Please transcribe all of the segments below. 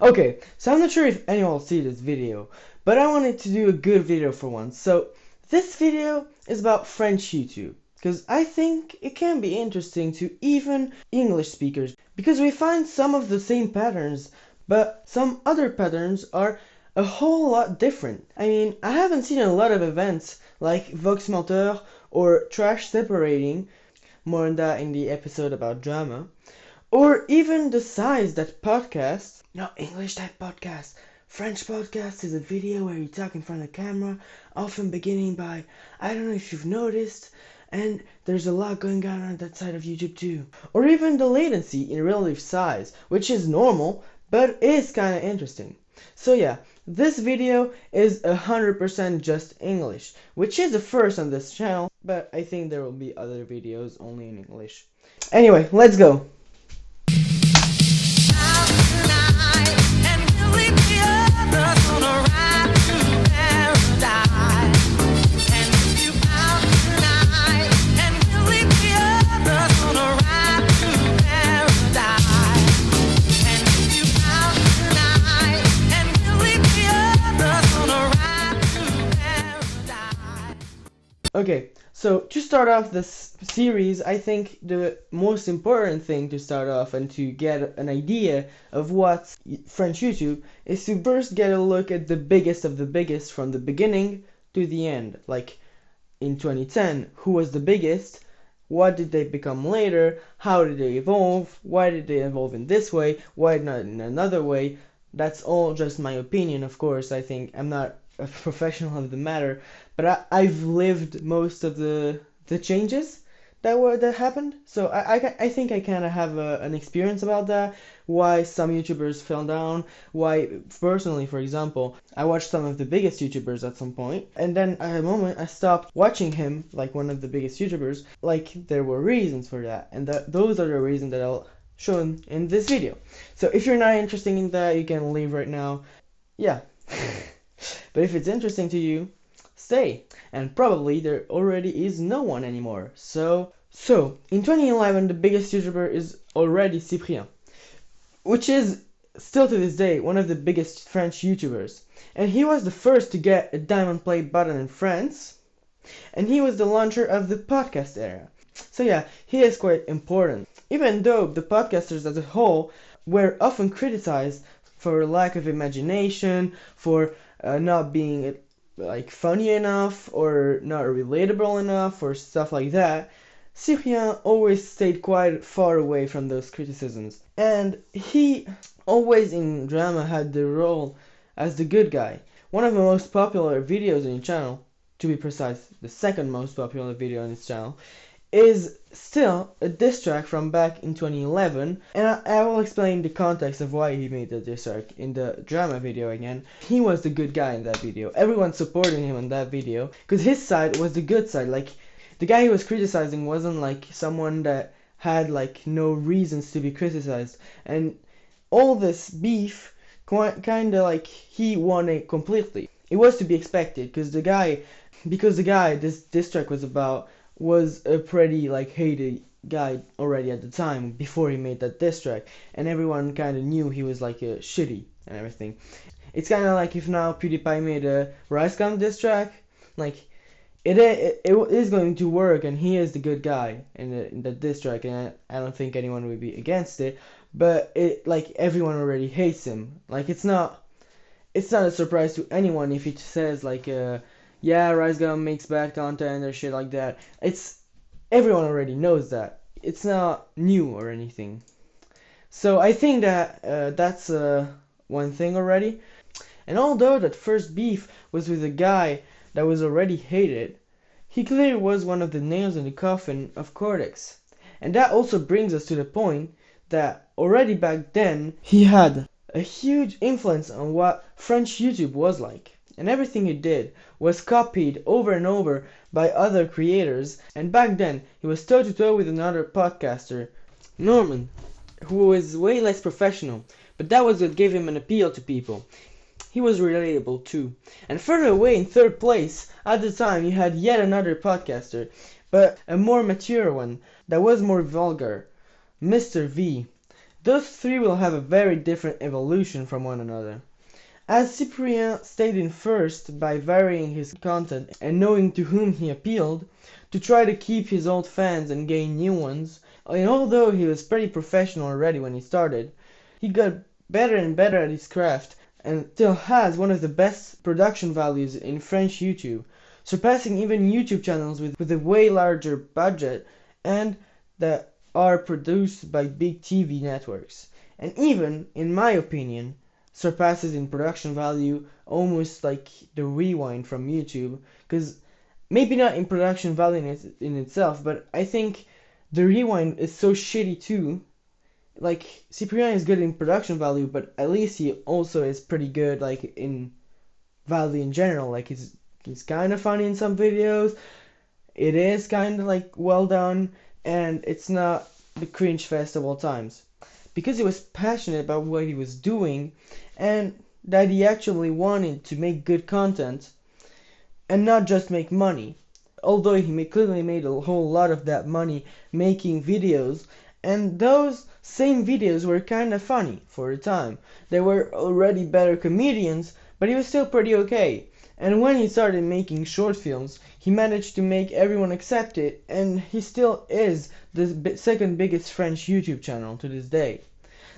Okay, so I'm not sure if anyone will see this video, but I wanted to do a good video for once. So this video is about French YouTube, because I think it can be interesting to even English speakers, because we find some of the same patterns, but some other patterns are a whole lot different. I mean, I haven't seen a lot of events like Vox Menteur or Trash Separating, more on that in the episode about drama, or even the size that podcasts, not English type podcast. French podcast is a video where you talk in front of the camera, often beginning by, I don't know if you've noticed, and there's a lot going on that side of YouTube too. Or even the latency in relative size, which is normal, but is kinda interesting. So yeah, this video is 100% just English, which is the first on this channel, but I think there will be other videos only in English. Anyway, let's go! Okay, so to start off this series, I think the most important thing to start off and to get an idea of what's French YouTube is to first get a look at the biggest of the biggest from the beginning to the end. Like in 2010, who was the biggest? What did they become later? How did they evolve? Why did they evolve in this way? Why not in another way? That's all just my opinion, of course. I think I'm not a professional of the matter, but I've lived most of the changes that happened, so I think I kind of have an experience about that. Why some YouTubers fell down, why personally, for example, I watched some of the biggest YouTubers at some point, and then at a moment I stopped watching him, like one of the biggest YouTubers. Like there were reasons for that, and those are the reasons that I'll show in this video. So if you're not interested in that, you can leave right now. Yeah. But if it's interesting to you, stay. And probably there already is no one anymore. So in 2011, the biggest YouTuber is already Cyprien, which is still to this day one of the biggest French YouTubers. And he was the first to get a diamond play button in France, and he was the launcher of the podcast era. So yeah, he is quite important. Even though the podcasters as a whole were often criticized for lack of imagination, for not being like funny enough or not relatable enough or stuff like that, Cyprien always stayed quite far away from those criticisms, and he always in drama had the role as the good guy. One of the most popular videos on his channel, to be precise, the second most popular video on his channel, is still a diss track from back in 2011, and I will explain the context of why he made the diss track in the drama video again. He was the good guy in that video. Everyone supported him in that video because his side was the good side. Like the guy he was criticizing wasn't like someone that had like no reasons to be criticized, and all this beef kind of like he won it completely. It was to be expected because the guy this diss track was about was a pretty like hated guy already at the time before he made that diss track, and everyone kind of knew he was like a shitty and everything. It's kind of like if now PewDiePie made a Rice Gum diss track, like it is going to work, and he is the good guy in the diss track, and I don't think anyone would be against it. But it like everyone already hates him. Like it's not a surprise to anyone if he says like yeah, Rice Gum makes bad content or shit like that. Everyone already knows that. It's not new or anything. So I think that that's one thing already. And although that first beef was with a guy that was already hated, he clearly was one of the nails in the coffin of Cortex. And that also brings us to the point that already back then he had a huge influence on what French YouTube was like. And everything he did was copied over and over by other creators, and back then he was toe to toe with another podcaster, Norman, who was way less professional, but that was what gave him an appeal to people. he was relatable too. And further away in third place, at the time, you had yet another podcaster, but a more mature one, that was more vulgar, Mr. V. Those three will have a very different evolution from one another. As Cyprien stayed in first by varying his content and knowing to whom he appealed, to try to keep his old fans and gain new ones, and although he was pretty professional already when he started, he got better and better at his craft and still has one of the best production values in French YouTube, surpassing even YouTube channels with a way larger budget and that are produced by big TV networks. And even, in my opinion, surpasses in production value almost like the Rewind from YouTube, because maybe not in production value in itself, but I think the Rewind is so shitty too. Like, Cyprien is good in production value, but at least he also is pretty good like in value in general. Like he's kind of funny in some videos. It is kind of like well done, and it's not the cringe fest of all times. Because he was passionate about what he was doing, and that he actually wanted to make good content, and not just make money. Although he clearly made a whole lot of that money making videos, and those same videos were kind of funny for a time. They were already better comedians, but he was still pretty okay. And when he started making short films, he managed to make everyone accept it, and he still is the second biggest French YouTube channel to this day.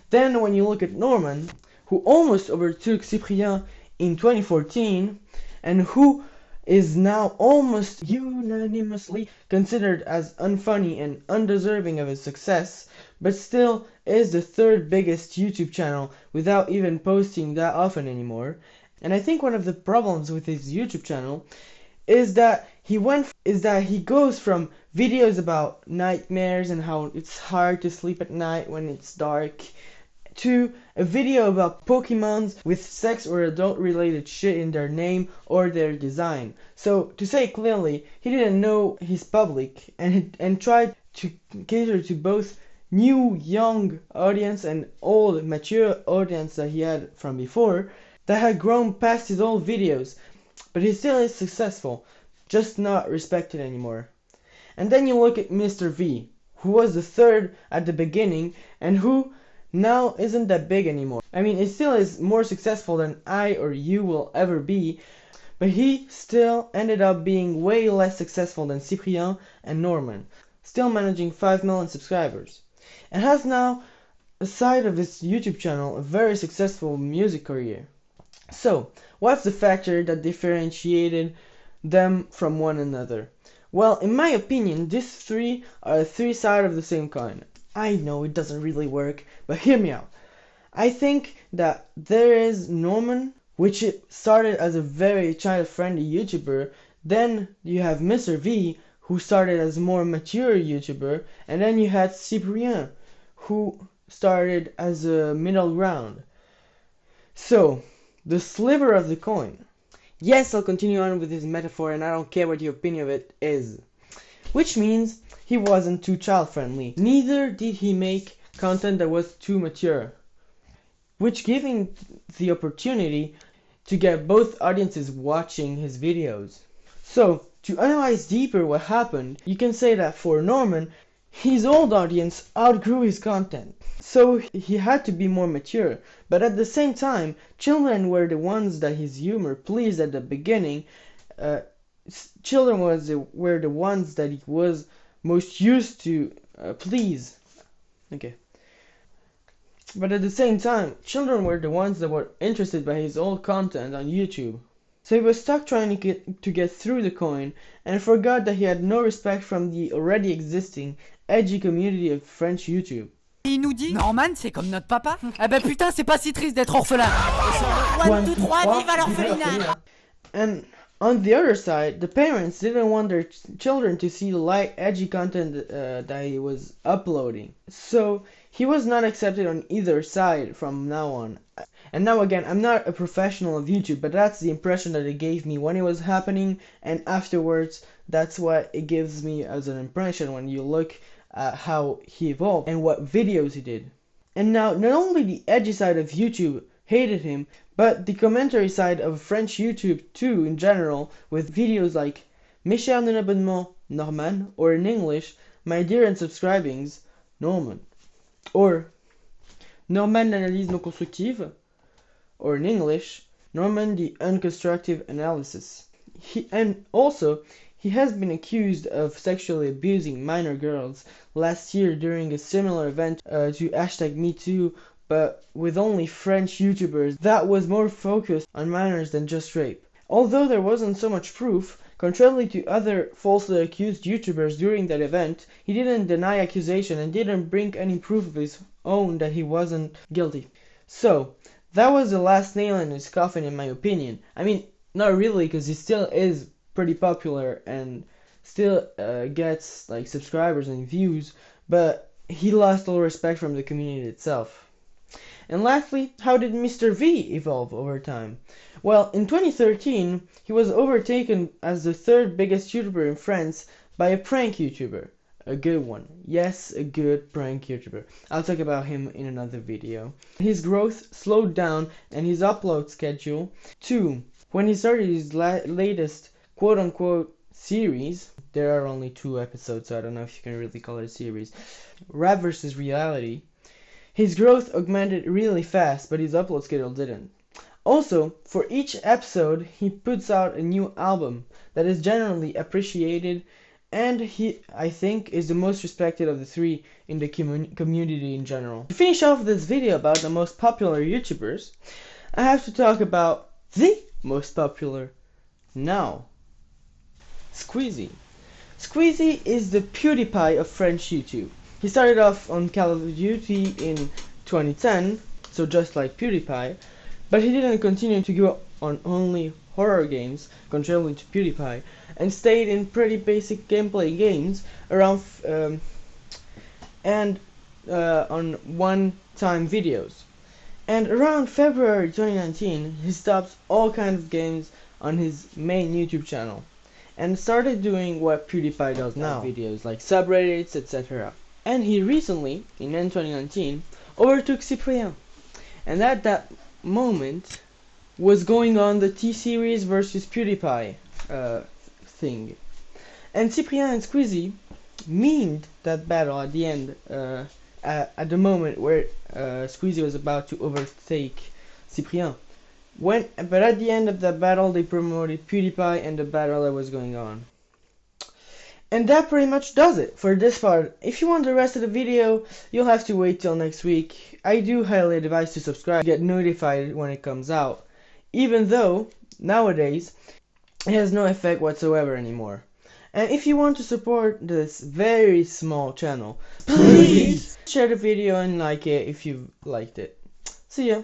Then when you look at Norman, who almost overtook Cyprien in 2014, and who is now almost unanimously considered as unfunny and undeserving of his success, but still is the third biggest YouTube channel without even posting that often anymore. And I think one of the problems with his YouTube channel is that he goes from videos about nightmares and how it's hard to sleep at night when it's dark, to a video about Pokemons with sex or adult related shit in their name or their design. So to say clearly, he didn't know his public and tried to cater to both new young audience and old mature audience that he had from before that had grown past his old videos. But he still is successful, just not respected anymore. And then you look at Mr. V, who was the third at the beginning and who now isn't that big anymore. I mean, it still is more successful than I or you will ever be, but he still ended up being way less successful than Cyprien and Norman, still managing 5 million subscribers, and has now, aside of his YouTube channel, a very successful music career. So, what's the factor that differentiated them from one another? Well, in my opinion, these three are three sides of the same coin. I know it doesn't really work, but hear me out. I think that there is Norman, which started as a very child-friendly YouTuber. Then you have Mr. V, who started as a more mature YouTuber. And then you had Cyprien, who started as a middle ground. So, the sliver of the coin. Yes, I'll continue on with this metaphor, and I don't care what your opinion of it is. Which means he wasn't too child-friendly. Neither did he make content that was too mature, which gave him the opportunity to get both audiences watching his videos. So, to analyze deeper what happened, you can say that for Norman, his old audience outgrew his content, so he had to be more mature. But at the same time, children were the ones that his humor pleased at the beginning. Children were the ones that he was most used to please. Okay. But at the same time, children were the ones that were interested by his old content on YouTube. So he was stuck trying to get through the coin and forgot that he had no respect from the already existing edgy community of French YouTube. Il nous dit Norman, c'est comme notre papa. Ah ben putain, c'est pas si triste d'être orphelin. 1, 2, 3, vive à l'orphelinat. And on the other side, the parents didn't want their children to see light, edgy content that he was uploading. So he was not accepted on either side from now on. And now again, I'm not a professional of YouTube, but that's the impression that it gave me when it was happening, and afterwards, that's what it gives me as an impression when you look at how he evolved and what videos he did. And now, not only the edgy side of YouTube hated him, but the commentary side of French YouTube too in general, with videos like Mes chers non-abonnements, Norman, or in English, My dear unsubscribings, Norman, or Norman l'analyse non constructive, or in English, Norman the unconstructive analysis. And also, he has been accused of sexually abusing minor girls last year during a similar event to #MeToo, but with only French YouTubers that was more focused on minors than just rape. Although there wasn't so much proof, contrary to other falsely accused YouTubers during that event, he didn't deny accusation and didn't bring any proof of his own that he wasn't guilty. So, that was the last nail in his coffin in my opinion. I mean, not really, because he still is pretty popular and still gets like subscribers and views, but he lost all respect from the community itself. And lastly, how did Mr. V evolve over time? Well, in 2013, he was overtaken as the third biggest YouTuber in France by a prank YouTuber. A good one. Yes, a good prank YouTuber. I'll talk about him in another video. His growth slowed down and his upload schedule too. When he started his latest quote-unquote series, there are only 2 episodes, so I don't know if you can really call it a series, Rap vs. Reality, his growth augmented really fast, but his upload schedule didn't. Also, for each episode, he puts out a new album that is generally appreciated, and he, I think, is the most respected of the 3 in the community in general. To finish off this video about the most popular YouTubers, I have to talk about the most popular now. Squeezie. Squeezie is the PewDiePie of French YouTube. He started off on Call of Duty in 2010, so just like PewDiePie, but he didn't continue to go on only horror games, contrary to PewDiePie, and stayed in pretty basic gameplay games around on one-time videos. And around February 2019, he stopped all kinds of games on his main YouTube channel and started doing what PewDiePie does now, videos like subreddits, etc. And he recently, in end 2019, overtook Cyprien. And at that moment was going on the T-Series versus PewDiePie thing. And Cyprien and Squeezie memed that battle at the end, at the moment where Squeezie was about to overtake Cyprien. But at the end of that battle, they promoted PewDiePie and the battle that was going on. And that pretty much does it for this part. If you want the rest of the video, you'll have to wait till next week. I do highly advise to subscribe to get notified when it comes out, even though nowadays it has no effect whatsoever anymore. And if you want to support this very small channel, please share the video and like it if you liked it. See ya!